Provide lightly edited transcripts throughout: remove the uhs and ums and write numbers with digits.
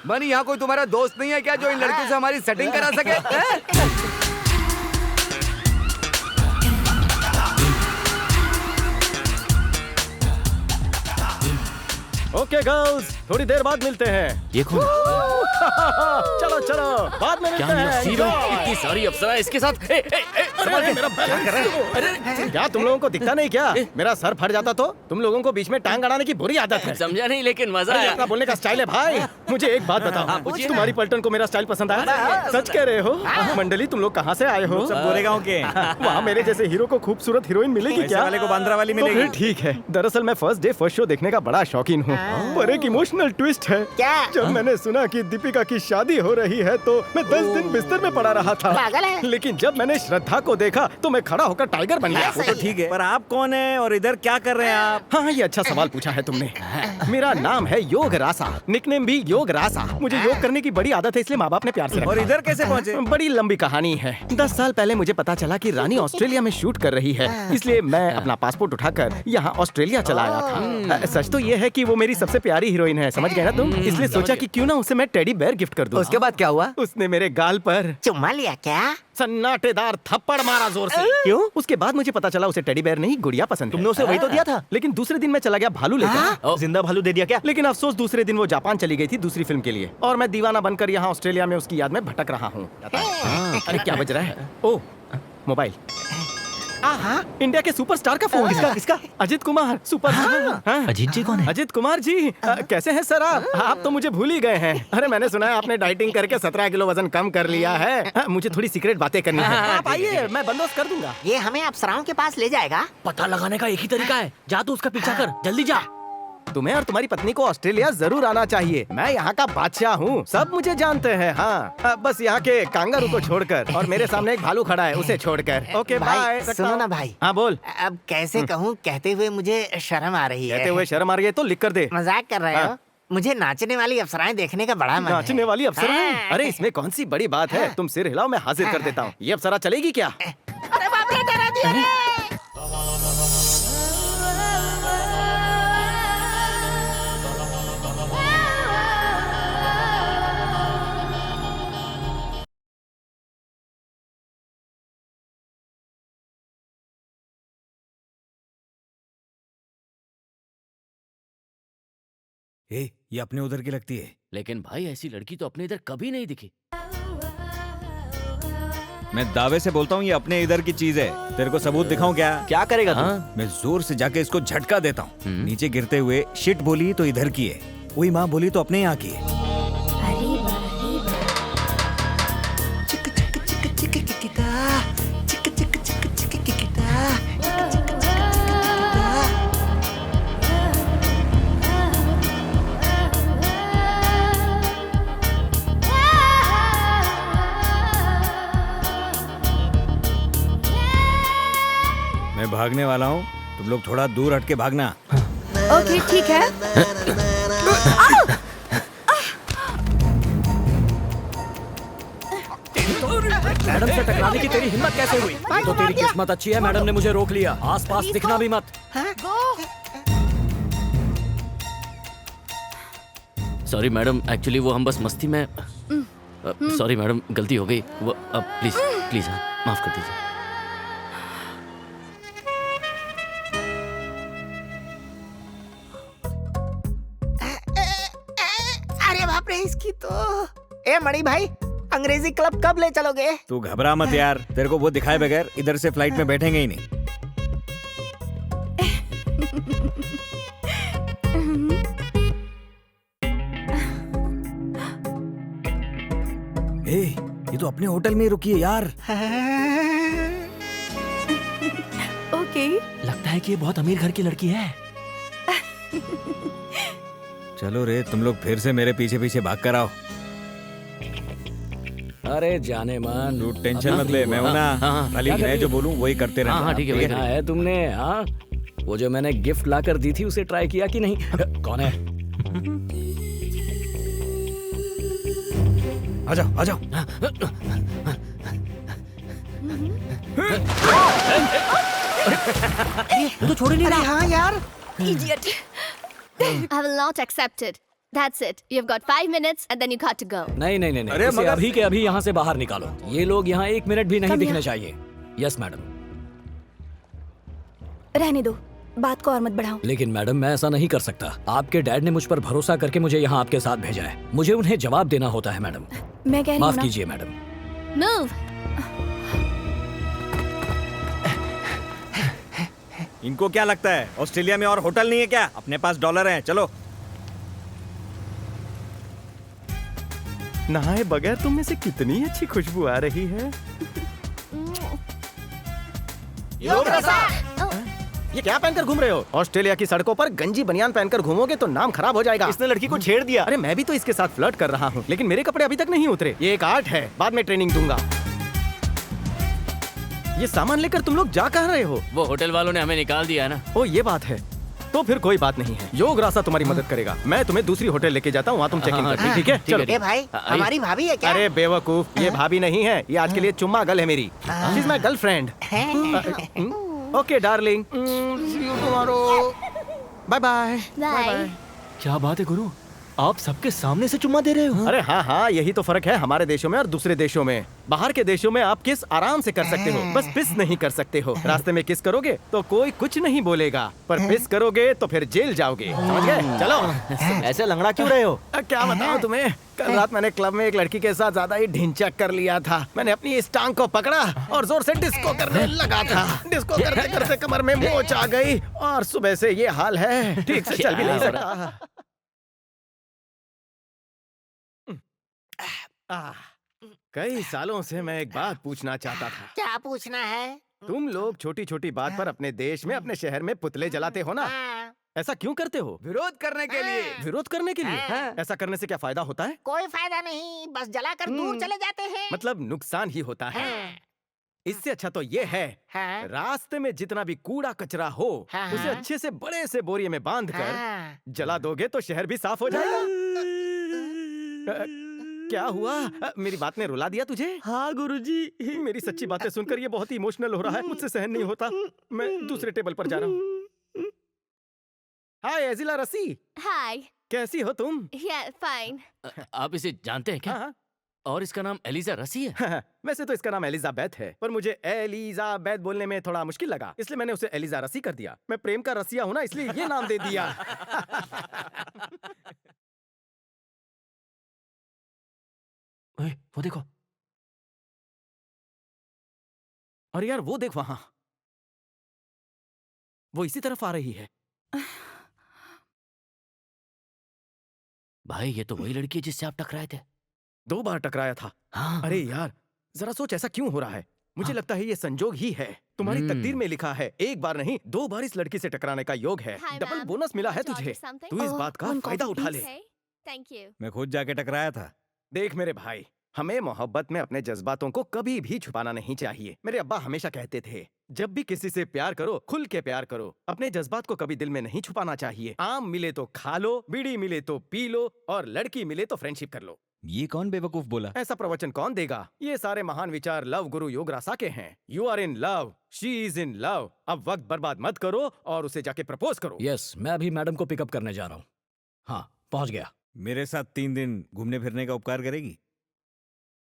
बनी, यहाँ कोई तुम्हारा दोस्त नहीं है क्या जो इन लड़कियों से हमारी सेटिंग करा सके? ओके गर्ल्स, थोड़ी देर बाद मिलते हैं। ये कौन? चलो चलो, बाद में मिलते हैं। इतनी सारी अप्सरा इसके साथ। मेरा अरे क्या तुम लोगों को दिखता नहीं क्या? मेरा सर फट जाता तो तुम लोगों को बीच में टांग अड़ाने की बुरी आदत है। समझा नहीं, लेकिन मजा अरे आया। अपना बोलने का स्टाइल है भाई। मुझे एक बात बताओ, तुम्हारी पलटन को मेरा स्टाइल पसंद आया? सच कह रहे हो? मंडली तुम लोग कहाँ से आए हो? सब गोरेगांव के। वहाँ मेरे जैसे हीरो को खूबसूरत हीरोइन मिलेगी क्या? वाले को बांद्रा वाली तो मिलेगी। फिर ठीक है। दरअसल मैं फर्स्ट डे फर्स्ट शो देखने का बड़ा शौकीन हूँ, पर एक इमोशनल ट्विस्ट है। क्या? जब मैंने सुना कि दीपिका की शादी हो रही है तो मैं 10 दिन बिस्तर में पड़ा रहा था। पागल है। लेकिन जब मैंने श्रद्धा को देखा तो मैं खड़ा होकर टाइगर बन गया। वो तो ठीक है, पर आप कौन है और इधर क्या कर रहे हैं आप? हाँ, ये अच्छा सवाल पूछा है तुमने। मेरा नाम है योग रासा, निकनेम भी योग रासा। मुझे योग करने की बड़ी आदत है, इसलिए माँ बाप ने प्यार से रखा। और इधर कैसे पहुँचे? बड़ी लंबी कहानी है। 10 साल पहले मुझे पता चला कि रानी ऑस्ट्रेलिया में शूट कर रही है, इसलिए मैं अपना पासपोर्ट उठाकर यहाँ ऑस्ट्रेलिया चला आया था। सच तो ये है कि वो मेरी सबसे प्यारी हीरोइन है, समझ गए ना तुम? इसलिए सोचा कि क्यों ना उसे मैं टेडी बेयर गिफ्ट कर दूं। उसके बाद क्या हुआ? उसने मेरे गाल पर चुम्मा लिया क्या? सन्नाटेदार थप्पड़ मारा जोर से। क्यों? उसके बाद मुझे पता चला उसे टेडी बेयर नहीं गुड़िया पसंद है। तुमने उसे वही तो दिया था। लेकिन दूसरे दिन मैं चला गया भालू लेकर। जिंदा भालू दे दिया क्या? लेकिन अफसोस दूसरे दिन वो जापान चली गई थी दूसरी फिल्म के लिए, और मैं दीवाना बनकर यहाँ ऑस्ट्रेलिया में उसकी याद में भटक रहा हूँ। अरे क्या बज रहा है? ओ, मोबाइल। हाँ, इंडिया के सुपरस्टार का फोन। किसका? अजित कुमार, सुपरस्टार। अजीत जी कौन है? अजित कुमार जी, कैसे हैं सर आप तो मुझे भूल ही गए हैं। अरे मैंने सुना है आपने डाइटिंग करके 17 किलो वजन कम कर लिया है। मुझे थोड़ी सीक्रेट बातें करनी है। आप आइए, मैं बंदोबस्त कर दूंगा। ये हमें अप्सराओं के पास ले जाएगा। पता लगाने का एक ही तरीका है, जा तू उसका पीछा कर, जल्दी जा। तुम्हें और तुम्हारी पत्नी को ऑस्ट्रेलिया जरूर आना चाहिए। मैं यहाँ का बादशाह हूँ, सब मुझे जानते हैं। हाँ, बस यहाँ के कांगारू को छोड़कर, और मेरे सामने एक भालू खड़ा है, उसे छोड़कर। Okay bye. भाई सुनो ना भाई। हाँ बोल। अब कैसे कहूँ, कहते हुए मुझे शर्म आ रही है। कहते हुए शर्म आ रही है तो लिख कर दे। मजाक कर रहे हो? मुझे नाचने वाली अप्सराएं देखने का बड़ा मन है। नाचने वाली अप्सरा? अरे इसमें कौन सी बड़ी बात है, तुम सिर हिलाओ, मैं हाजिर कर देता हूँ। ये अप्सरा चलेगी क्या? अरे बाप रे, डरा दिया रे। ये अपने उधर की लगती है। लेकिन भाई ऐसी लड़की तो अपने इधर कभी नहीं दिखी। मैं दावे से बोलता हूँ ये अपने इधर की चीज है। तेरे को सबूत दिखाऊं क्या? क्या करेगा तू? मैं जोर से जाके इसको झटका देता हूँ। नीचे गिरते हुए शिट बोली तो इधर की है, वही माँ बोली तो अपने यहाँ की है। मैं भागने वाला हूँ, तुम लोग थोड़ा दूर हट के भागना। ओके ठीक है। मैडम से टकराने की तेरी हिम्मत कैसे हुई? तो तेरी किस्मत अच्छी है, मैडम ने मुझे रोक लिया। आसपास दिखना भी मत। सॉरी मैडम, एक्चुअली वो हम बस मस्ती में। सॉरी मैडम, गलती हो गई। वो अब प्लीज प्लीज माफ कर दीजिए। अरे बाप रे, इसकी तो। ए मणि भाई, अंग्रेजी क्लब कब ले चलोगे? तू घबरा मत यार, तेरे को वो दिखाए बगैर इधर से फ्लाइट में बैठेंगे ही नहीं। ये तो अपने होटल में ही रुकी है यार। ओके। लगता है कि ये बहुत अमीर घर की लड़की है। चलो रे, तुम लोग फिर से मेरे पीछे पीछे भाग कर आओ। अरे जाने मन, तू टेंशन मत ले, मैं हूं ना। खाली मैं जो बोलूं वही करते रहना। हाँ ठीक है, देखा है तुमने? हाँ, वो जो मैंने गिफ्ट ला कर दी थी उसे ट्राई किया कि नहीं? कौन है? आ जाओ आ जाओ। तो छोड़ नहीं रहा। हाँ यार, Idiot. I will not accept it. That's it. You've got 5 minutes and then you got to go. नहीं नहीं नहीं अरे इसे मगर- अभी के अभी यहाँ से बाहर निकालो। ये लोग यहाँ 1 मिनट भी नहीं Come दिखने here. चाहिए। Yes madam. रहने दो, बात को और मत बढ़ाओ। लेकिन मैडम मैं ऐसा नहीं कर सकता। आपके डैड ने मुझ पर भरोसा करके मुझे यहाँ आपके साथ भेजा है। मुझे उन्हें जवाब देना होता है मैडम। मैं कह रही हूँ माफ ना, कीजिए मैडम। Move. इनको क्या लगता है ऑस्ट्रेलिया में और होटल नहीं है क्या? अपने पास डॉलर हैं, चलो। नहाए बगैर तुम में से कितनी अच्छी खुशबू आ रही है। ये क्या पहनकर घूम रहे हो? ऑस्ट्रेलिया की सड़कों पर गंजी बनियान पहनकर घूमोगे तो नाम खराब हो जाएगा। इसने लड़की को छेड़ दिया। अरे मैं भी तो इसके साथ फ्लर्ट कर रहा हूँ, लेकिन मेरे कपड़े अभी तक नहीं उतरे। ये एक आर्ट है, बाद में ट्रेनिंग दूंगा। ये सामान लेकर तुम लोग जा कहाँ रहे हो? वो होटल वालों ने हमें निकाल दिया है ना। ओ ये बात है, तो फिर कोई बात नहीं है। योग रास्ता तुम्हारी मदद करेगा। मैं तुम्हें दूसरी होटल लेके जाता हूँ, वहाँ तुम चेक इन हाँ, करती, ठीक है? ठीक है, चलो। ए भाई, आइए। हमारी भाभी है क्या? अरे बेवकूफ, ये भाभी नहीं है, ये आज के लिए चुम्मा गर्ल है मेरी। She is my girlfriend. Okay darling, see you tomorrow. Bye bye. Bye. क्या बात है गुरु, आप सबके सामने से चुम्मा दे रहे हो? अरे हाँ हाँ, यही तो फर्क है हमारे देशों में और दूसरे देशों में। बाहर के देशों में आप किस आराम से कर सकते हो, बस पिस नहीं कर सकते हो। रास्ते में किस करोगे तो कोई कुछ नहीं बोलेगा, पर पिस करोगे तो फिर जेल जाओगे, समझ गए? चलो। ऐसे लंगड़ा क्यों रहे हो? क्या बताऊं तुम्हें, कल रात मैंने क्लब में एक लड़की के साथ ज्यादा ही ढिंचक कर लिया था। मैंने अपनी इस टांग को पकड़ा और जोर से डिस्को करने लगा था। डिस्को करते करते कमर में मोच आ गई और सुबह से ये हाल है, ठीक से चल भी नहीं सकता। कई सालों से मैं एक बात पूछना चाहता था। क्या पूछना है? तुम लोग छोटी छोटी बात पर अपने देश में, अपने शहर में पुतले जलाते हो ना, हाँ, ऐसा क्यों करते हो? विरोध करने के लिए। विरोध करने के लिए? हाँ। ऐसा करने से क्या फायदा होता है? कोई फायदा नहीं, बस जलाकर दूर चले जाते हैं। मतलब नुकसान ही होता है। हाँ, इससे अच्छा तो ये है, हाँ, रास्ते में जितना भी कूड़ा कचरा हो हाँ, उसे हाँ। अच्छे से बड़े से बोरिये में बांध कर हाँ। जला दोगे तो शहर भी साफ हो जाएगा। क्या हुआ? मेरी बात ने रुला दिया तुझे? हाँ गुरुजी। मेरी सच्ची बातें सुनकर ये बहुत ही इमोशनल हो रहा है, मुझसे सहन नहीं होता। मैं दूसरे टेबल पर जा रहा हूँ। हाय एजिला रसी, Hi. कैसी हो तुम? Yeah, fine. आप इसे जानते हैं क्या? हाँ, और इसका नाम एलिजा रसी है। हाँ, वैसे तो इसका नाम एलिजाबेथ है, पर मुझे एलिजाबेथ बोलने में थोड़ा मुश्किल लगा, इसलिए मैंने उसे एलिजा रसी कर दिया। मैं प्रेम का रसिया हूँ ना, इसलिए ये नाम दे दिया। ओए, वो देखो। और यार वो देख वहां, वो इसी तरफ आ रही है। भाई ये तो वही लड़की है जिससे आप टकराए थे। 2 बार टकराया था। हाँ। अरे यार, जरा सोच ऐसा क्यों हो रहा है? मुझे लगता है ये संजोग ही है। तुम्हारी तकदीर में लिखा है, 1 बार नहीं 2 बार इस लड़की से टकराने का योग है। Hi, double ma'am. बोनस मिला है Want to तुझे। order something? तू इस Oh, बात का one फायदा coffee, उठा ले। Okay. Thank you. मैं खुद जाके टकराया था। देख मेरे भाई, हमें मोहब्बत में अपने जज्बातों को कभी भी छुपाना नहीं चाहिए। मेरे अब्बा हमेशा कहते थे, जब भी किसी से प्यार करो खुल के प्यार करो, अपने जज्बात को कभी दिल में नहीं छुपाना चाहिए। आम मिले तो खा लो, बीड़ी मिले तो पी लो, और लड़की मिले तो फ्रेंडशिप कर लो। ये कौन बेवकूफ बोला? ऐसा प्रवचन कौन देगा? ये सारे महान विचार लव गुरु योगरासा के हैं। You are in love, she is in love. अब वक्त बर्बाद मत करो और उसे जाके प्रपोज करो। यस, मैं अभी मैडम को पिकअप करने जा रहा हूँ। हाँ, पहुँच गया। मेरे साथ 3 दिन घूमने फिरने का उपकार करेगी?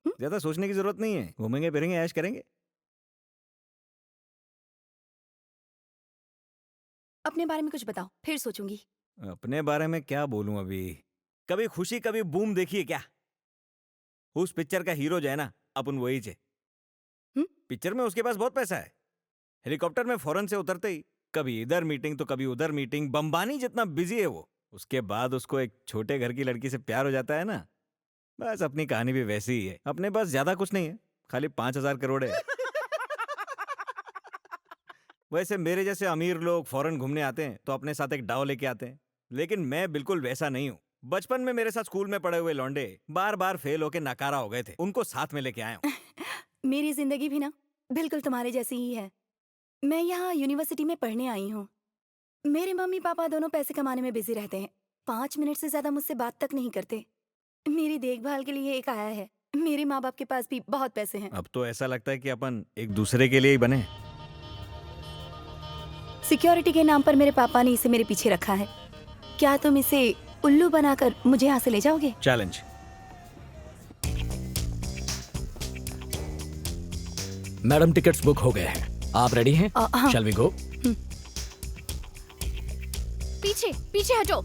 ज्यादा सोचने की जरूरत नहीं है, घूमेंगे फिरेंगे, ऐश करेंगे। अपने बारे में कुछ बताओ, फिर सोचूंगी। अपने बारे में क्या बोलूं अभी? कभी खुशी कभी बूम देखिए क्या? उस पिक्चर का हीरो जो है ना, अपन वही चे। पिक्चर में उसके पास बहुत पैसा है। हेलीकॉप्टर में फौरन से उतरते ही कभी इधर मीटिंग तो कभी उधर मीटिंग, बम्बानी जितना बिजी है वो। उसके बाद उसको एक छोटे घर की लड़की से प्यार हो जाता है ना, बस अपनी कहानी भी वैसी ही है। अपने पास ज्यादा कुछ नहीं है, खाली 5,000 करोड़ है। वैसे मेरे जैसे अमीर लोग फौरन घूमने आते हैं तो अपने साथ एक डाव लेके आते हैं, लेकिन मैं बिल्कुल वैसा नहीं हूँ। बचपन में मेरे साथ स्कूल में पढ़े हुए लौंडे बार बार फेल होके नकारा हो गए थे, उनको साथ में लेके आया हूँ। मेरी जिंदगी भी ना बिल्कुल तुम्हारे जैसी ही है। मैं यहाँ यूनिवर्सिटी में पढ़ने आई हूँ। मेरे मम्मी पापा दोनों पैसे कमाने में बिजी रहते हैं, 5 मिनट से ज्यादा मुझसे बात तक नहीं करते। मेरी देखभाल के लिए एक आया है। मेरे माँ बाप के पास भी बहुत पैसे हैं। अब तो ऐसा लगता है कि अपन एक दूसरे के लिए ही बने। सिक्योरिटी के नाम पर मेरे पापा ने इसे मेरे पीछे रखा है। क्या तुम इसे उल्लू बनाकर मुझे यहाँ से ले जाओगे? चैलेंज। मैडम टिकट्स बुक हो गए हैं, आप रेडी हैं? हाँ। Shall we go? पीछे पीछे हटो,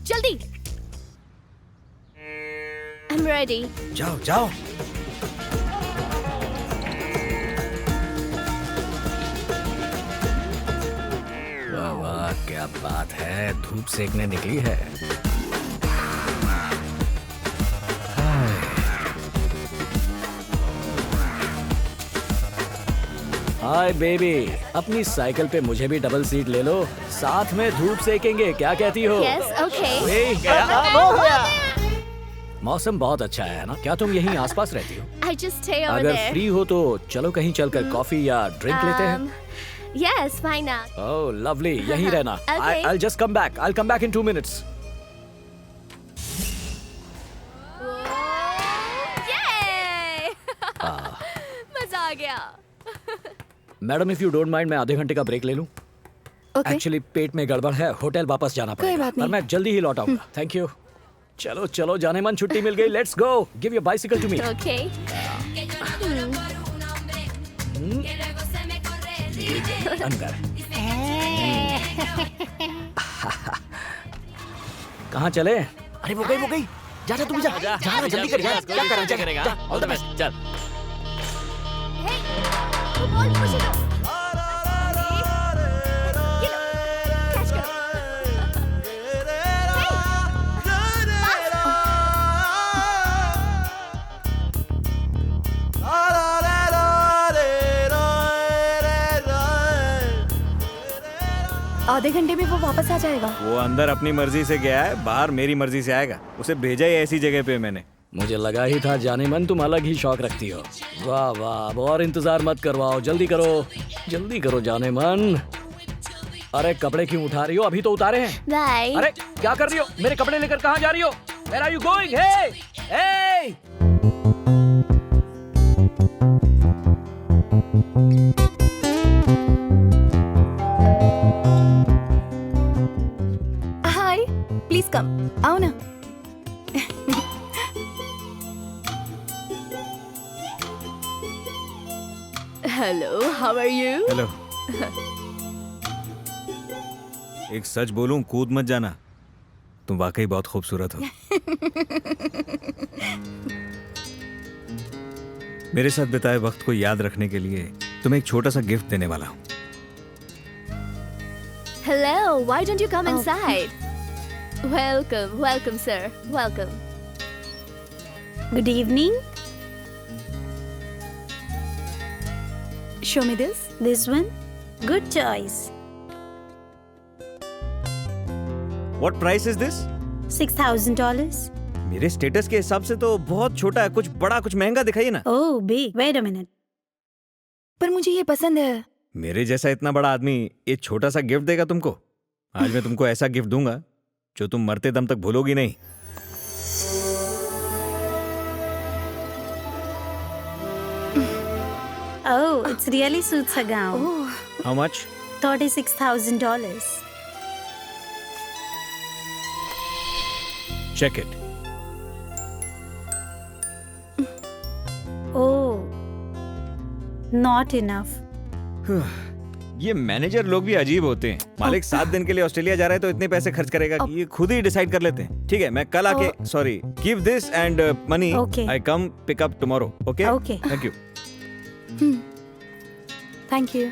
जल्दी। I'm ready. जाओ जाओ। वाह वाह, क्या बात है, धूप सेकने निकली है। हाय बेबी, अपनी साइकिल पे मुझे भी डबल सीट ले लो, साथ में धूप सेकेंगे, क्या कहती हो? Yes, okay. मौसम बहुत अच्छा है ना? क्या तुम यहीं आसपास रहती हो? I just stay over अगर there. फ्री हो तो चलो कहीं चलकर कॉफी या ड्रिंक लेते हैं। Yes, why not? Oh lovely, यहीं रहना। Okay. I'll just come back. I'll come back in 2 minutes. Yay! मजा आ गया। Madam if you don't mind मैं आधे घंटे का ब्रेक ले लूं? ओके। एक्चुअली पेट में गड़बड़ है, होटल वापस जाना कोई पड़ेगा। बात पर नहीं। मैं जल्दी ही लौट आऊंगा। Thank you. चलो चलो जाने मन, छुट्टी मिल गई। Let's go. Give your bicycle to me. Okay. अंदर। कहाँ चले? अरे वो गई। जा तू भी जा जल्दी कर यार, क्या कर रहा है? करेगा? ऑल द बेस्ट, चल। Hey, वो बॉल मुझे दो। ये लो, कैच करो। आधे घंटे में वो वापस आ जाएगा। वो अंदर अपनी मर्जी से गया है, बाहर मेरी मर्जी से आएगा। उसे भेजा ही ऐसी जगह पे मैंने। मुझे लगा ही था जाने मन तुम अलग ही शौक रखती हो। वाह वाह, अब और इंतजार मत करवाओ, जल्दी करो जाने मन। अरे कपड़े क्यों उठा रही हो? अभी तो उतारे हैं। Bye. अरे क्या कर रही हो? मेरे कपड़े लेकर कहाँ जा रही हो? Where are you going? Hey! Hey! Hi, please come, आओ ना। Hello, how are you? Hello. एक सच बोलूं, कूद मत जाना, तुम वाकई बहुत खूबसूरत हो। मेरे साथ बिताए वक्त को याद रखने के लिए तुम्हें एक छोटा सा गिफ्ट देने वाला हूँ। Hello, why don't you come inside? Welcome, sir. Welcome. Good evening. Show me this. This one? Good choice. What price is this? $6,000. मेरे स्टेटस के हिसाब से तो बहुत छोटा है, कुछ बड़ा, कुछ महंगा दिखाइए ना। Oh, big. Wait a minute. पर मुझे ये पसंद है। मेरे जैसा इतना बड़ा आदमी ये छोटा सा गिफ्ट देगा तुमको? आज मैं तुमको ऐसा गिफ्ट दूंगा जो तुम मरते दम तक भूलोगी नहीं। Oh, it really suits her gown. How much? $36,000. Check it. Oh, not enough. ये मैनेजर लोग भी अजीब होते हैं। मालिक 7 दिन के लिए ऑस्ट्रेलिया जा रहा है तो इतने पैसे खर्च करेगा कि ये खुद ही डिसाइड कर लेते हैं। ठीक है, मैं कल आके sorry give this and money I come pick up tomorrow. Okay Okay. Thank you. Thank you.